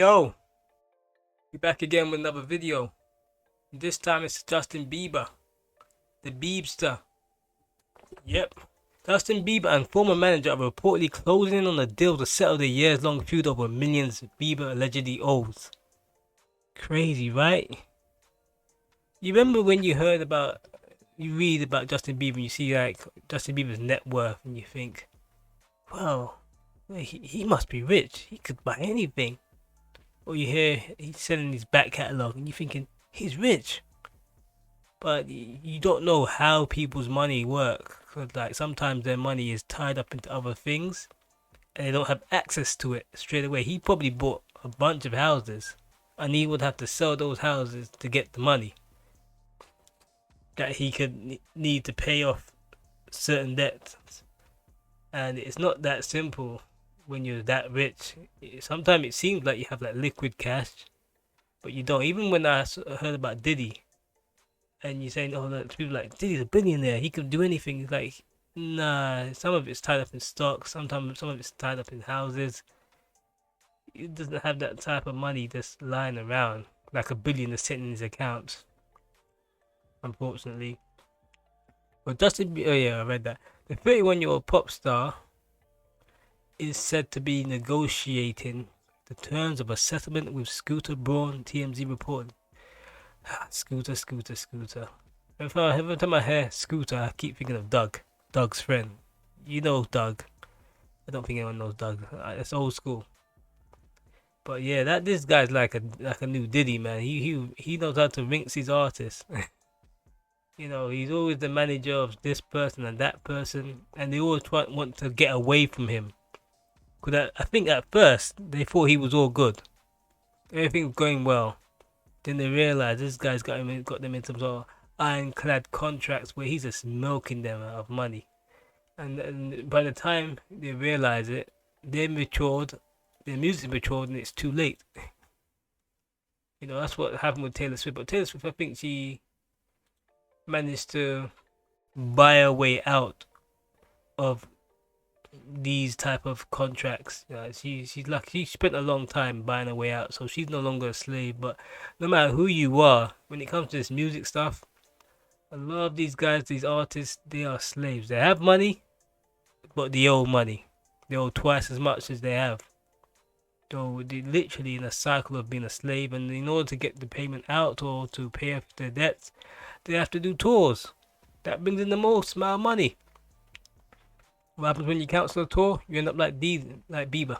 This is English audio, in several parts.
Yo, we back again with another video. This time it's Justin Bieber, the Biebster. Yep. Justin Bieber and former manager are reportedly closing in on a deal to settle the years-long feud over millions Bieber allegedly owes. Crazy, right? You remember when you read about Justin Bieber and you see like Justin Bieber's net worth and you think, well, he must be rich. He could buy anything. Or you hear he's selling his back catalogue and you're thinking, he's rich. But you don't know how people's money work. Cause like sometimes their money is tied up into other things and they don't have access to it straight away. He probably bought a bunch of houses and he would have to sell those houses to get the money that he could need to pay off certain debts. And it's not that simple when you're that rich. Sometimes it seems like you have like liquid cash, but you don't. Even when I heard about Diddy, and you're saying, oh, look, people like Diddy's a billionaire, he can do anything. It's like, nah, some of it's tied up in stocks, sometimes some of it's tied up in houses. He doesn't have that type of money just lying around like a billion is sitting in his account, unfortunately. But oh yeah, I read that. The 31-year-old pop star is said to be negotiating the terms of a settlement with Scooter Braun, TMZ reported. Scooter. Every time I hear Scooter, I keep thinking of Doug's friend. You know Doug. I don't think anyone knows Doug. It's old school. But yeah, this guy's like a new Diddy, man. He knows how to rinse his artists. He's always the manager of this person and that person, and they always want to get away from him. Because I think at first they thought he was all good, everything was going well. Then they realized this guy's got them in some sort of ironclad contracts where he's just milking them out of money. And by the time they realize it, they're matured, their music matured, and it's too late. That's what happened with Taylor Swift. But Taylor Swift, I think she managed to buy a way out of these type of contracts. She's lucky. She spent a long time buying her way out, so she's no longer a slave. But no matter who you are, when it comes to this music stuff, a lot of these guys, these artists, they are slaves. They have money, but they owe money. They owe twice as much as they have. So they're literally in a cycle of being a slave, and in order to get the payment out or to pay off their debts, they have to do tours. That brings in the most amount of money. What happens when you cancel a tour? You end up like Bieber.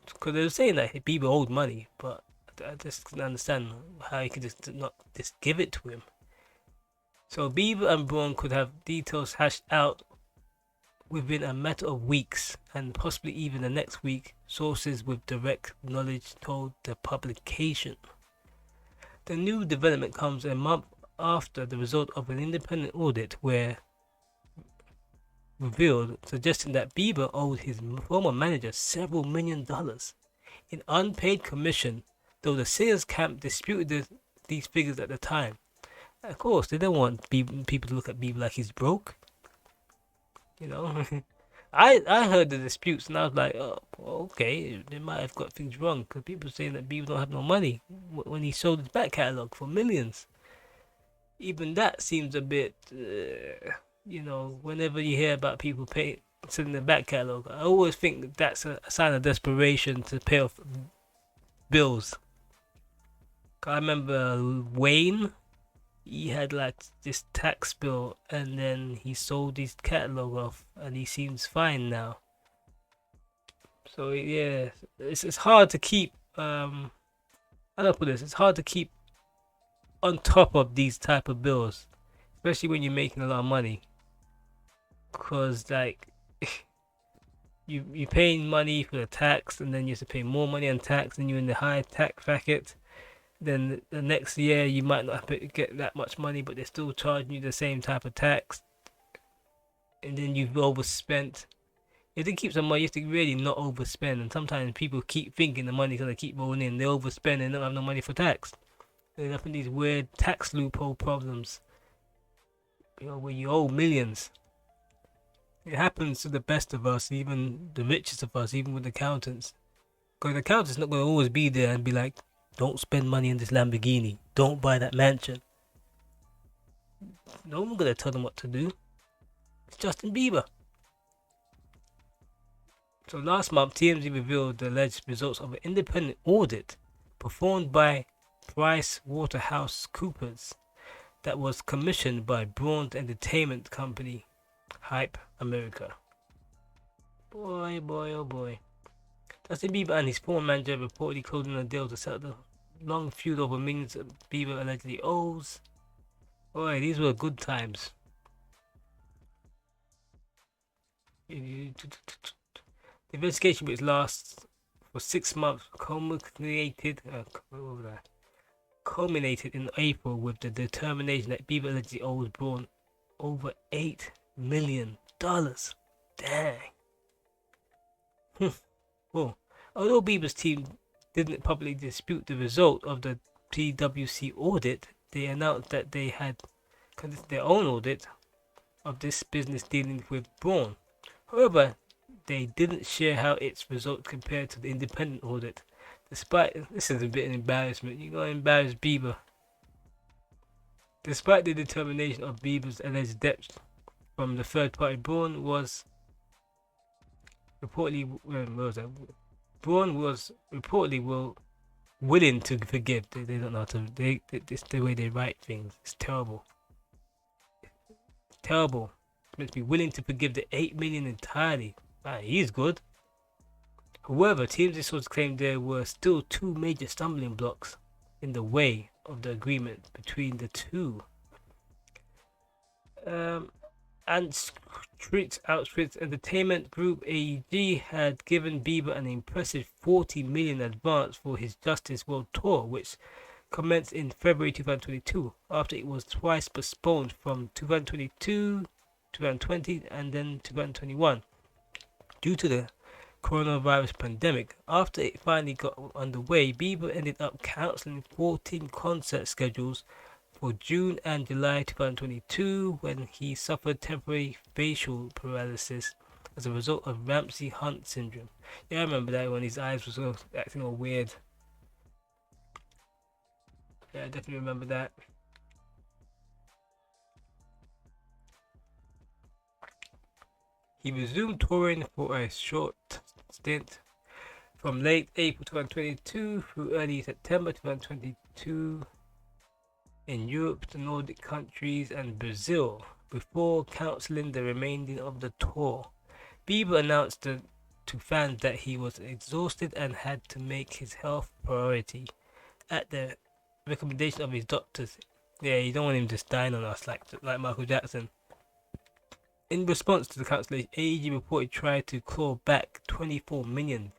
Because they were saying that Bieber owed money, but I just couldn't understand how he could not just give it to him. So Bieber and Braun could have details hashed out within a matter of weeks, and possibly even the next week, sources with direct knowledge told the publication. The new development comes a month after the result of an independent audit where revealed, suggesting that Bieber owed his former manager several $1 million in unpaid commission, though the singers camp disputed these figures at the time. Of course, they don't want people to look at Bieber like he's broke. I heard the disputes and I was like, oh, okay, they might have got things wrong because people saying that Bieber don't have no money when he sold his back catalogue for millions. Even that seems a bit, whenever you hear about people selling their back catalogue, I always think that's a sign of desperation to pay off bills. I remember Wayne, he had like this tax bill and then he sold his catalogue off and he seems fine now. So yeah, it's hard to keep, I don't put this, it's hard to keep on top of these type of bills, especially when you're making a lot of money. Cause like you're paying money for the tax, and then you have to pay more money on tax, and you're in the high tax bracket. Then the next year you might not get that much money, but they're still charging you the same type of tax, and then you've overspent. You have to keep some money. You have to really not overspend, and sometimes people keep thinking the money's gonna keep rolling in. They overspend and don't have no money for tax. They end up in these weird tax loophole problems. Where you owe millions. It happens to the best of us, even the richest of us, even with accountants. Because the accountant's not going to always be there and be like, don't spend money on this Lamborghini. Don't buy that mansion. No one's going to tell them what to do. It's Justin Bieber. So last month, TMZ revealed the alleged results of an independent audit performed by PricewaterhouseCoopers that was commissioned by Braun's entertainment company, Hype America. Boy, oh boy. Justin Bieber and his former manager reportedly closing a deal to settle the long feud over millions Bieber allegedly owes. Boy, these were good times. The investigation, which lasts for 6 months, culminated in April with the determination that Bieber allegedly owes Braun over $8 million. Dang. Well, although Bieber's team didn't publicly dispute the result of the PwC audit, they announced that they had conducted their own audit of this business dealing with Braun. However, they didn't share how its results compared to the independent audit. Despite this is a bit of embarrassment, you gotta embarrass Bieber. Despite the determination of Bieber's alleged debts from the third party, Braun was reportedly willing to forgive. They don't know how to. It's the way they write things. It's terrible. Terrible. It's meant to be willing to forgive the $8 million entirely. He's good. However, TMZ sources claimed there were still two major stumbling blocks in the way of the agreement between the two. And Street Entertainment Group AEG had given Bieber an impressive $40 million advance for his Justice World Tour, which commenced in February 2022, after it was twice postponed from 2022, 2020, and then 2021 due to the coronavirus pandemic. After it finally got underway, Bieber ended up cancelling 14 concert schedules for June and July 2022 when he suffered temporary facial paralysis as a result of Ramsay Hunt syndrome. Yeah, I remember that when his eyes were acting all weird. Yeah, I definitely remember that. He resumed touring for a short stint from late April 2022 through early September 2022 in Europe, the Nordic countries, and Brazil, before cancelling the remaining of the tour. Bieber announced to fans that he was exhausted and had to make his health priority at the recommendation of his doctors. Yeah, you don't want him just dying on us like Michael Jackson. In response to the cancellation, AEG reported tried to claw back $24 million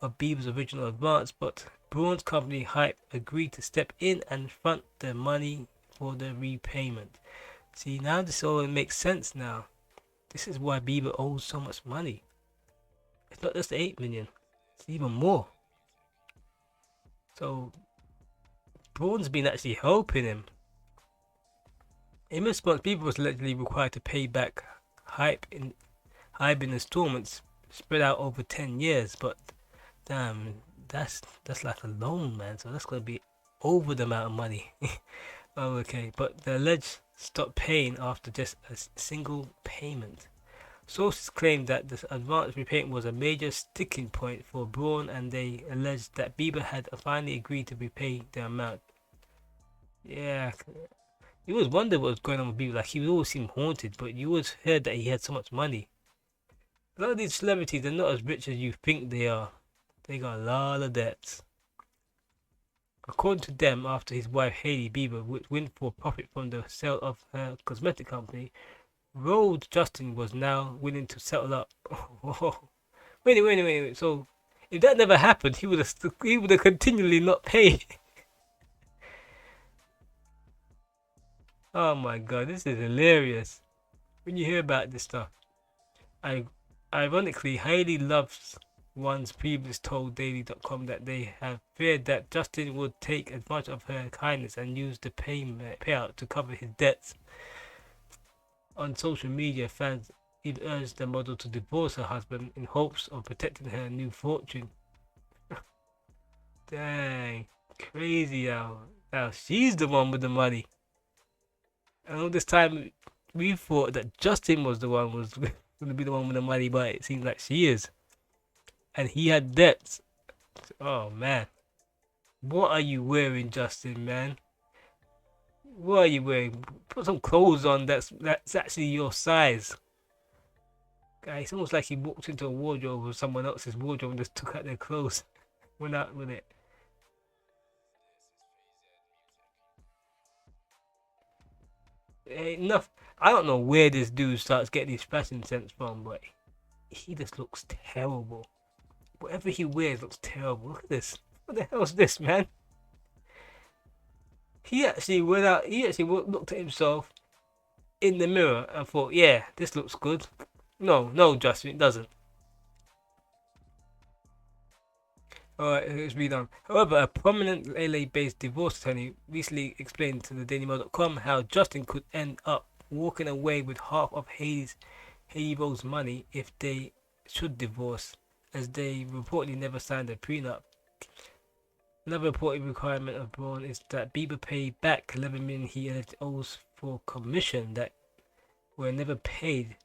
of Bieber's original advance, but Braun's company Hype agreed to step in and front the money for the repayment. See, now this all makes sense now. This is why Bieber owes so much money. It's not just the $8 million, it's even more. So Braun's been actually helping him. In response, Bieber was allegedly required to pay back Hype in installments spread out over 10 years, but damn, that's like a loan, man. So that's gonna be over the amount of money. Oh, okay, but the alleged stopped paying after just a single payment. Sources claim that this advance repayment was a major sticking point for Braun, and they alleged that Bieber had finally agreed to repay the amount. Yeah, you always wonder what was going on with Bieber. Like, he would always seem haunted, but you always heard that he had so much money. A lot of these celebrities, they're not as rich as you think they are. They got a lot of debts. According to them, after his wife Hailey Bieber went for profit from the sale of her cosmetic company, Road Justin was now willing to settle up. Wait. So, if that never happened, he would have continually not paid. Oh my god, this is hilarious. When you hear about this stuff. Ironically, Hailey Loves One's previous told Daily.com that they have feared that Justin would take advantage of her kindness and use the payout to cover his debts. On social media, fans even urged the model to divorce her husband in hopes of protecting her new fortune. Dang, crazy now she's the one with the money. And all this time we thought that Justin was gonna be the one with the money, but it seems like she is. And he had debts. Oh man. What are you wearing, Justin, man? What are you wearing? Put some clothes on that's actually your size. Guy, it's almost like he walked into a wardrobe or someone else's wardrobe and just took out their clothes, went out with it. Ain't enough. I don't know where this dude starts getting his fashion sense from, but he just looks terrible. Whatever he wears looks terrible. Look at this. What the hell is this, man? He actually went out. He actually looked at himself in the mirror and thought, "Yeah, this looks good." No, no, Justin, it doesn't. Alright, let's read on. However, a prominent LA-based divorce attorney recently explained to the DailyMail.com how Justin could end up walking away with half of Haley Rose's money if they should divorce, as they reportedly never signed a prenup. Another reported requirement of Braun is that Bieber pay back 11 million he alleged owes for commission that were never paid,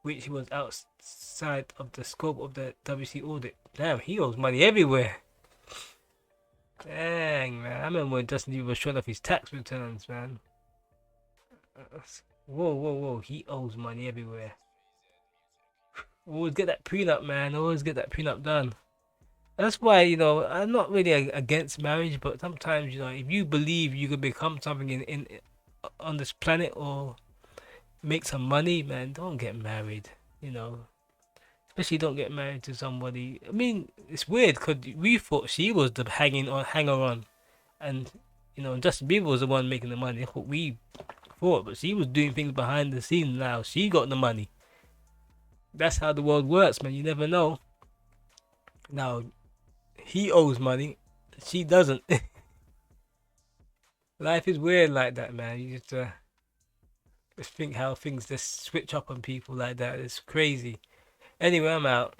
which was outside of the scope of the WC audit. Damn, he owes money everywhere. Dang, man. I remember when Justin Bieber was showing off his tax returns, man. Whoa, whoa, whoa. He owes money everywhere. Always get that prenup, man. Always get that prenup done. That's why, I'm not really against marriage, but sometimes, if you believe you can become something in on this planet or make some money, man, don't get married. Especially don't get married to somebody. I mean, it's weird because we thought she was the hanger on, and Justin Bieber was the one making the money. That's what we thought, but she was doing things behind the scenes. Now she got the money. That's how the world works, man. You never know. Now he owes money, she doesn't. Life is weird like that, man. You just think how things just switch up on people like that. It's crazy. Anyway, I'm out.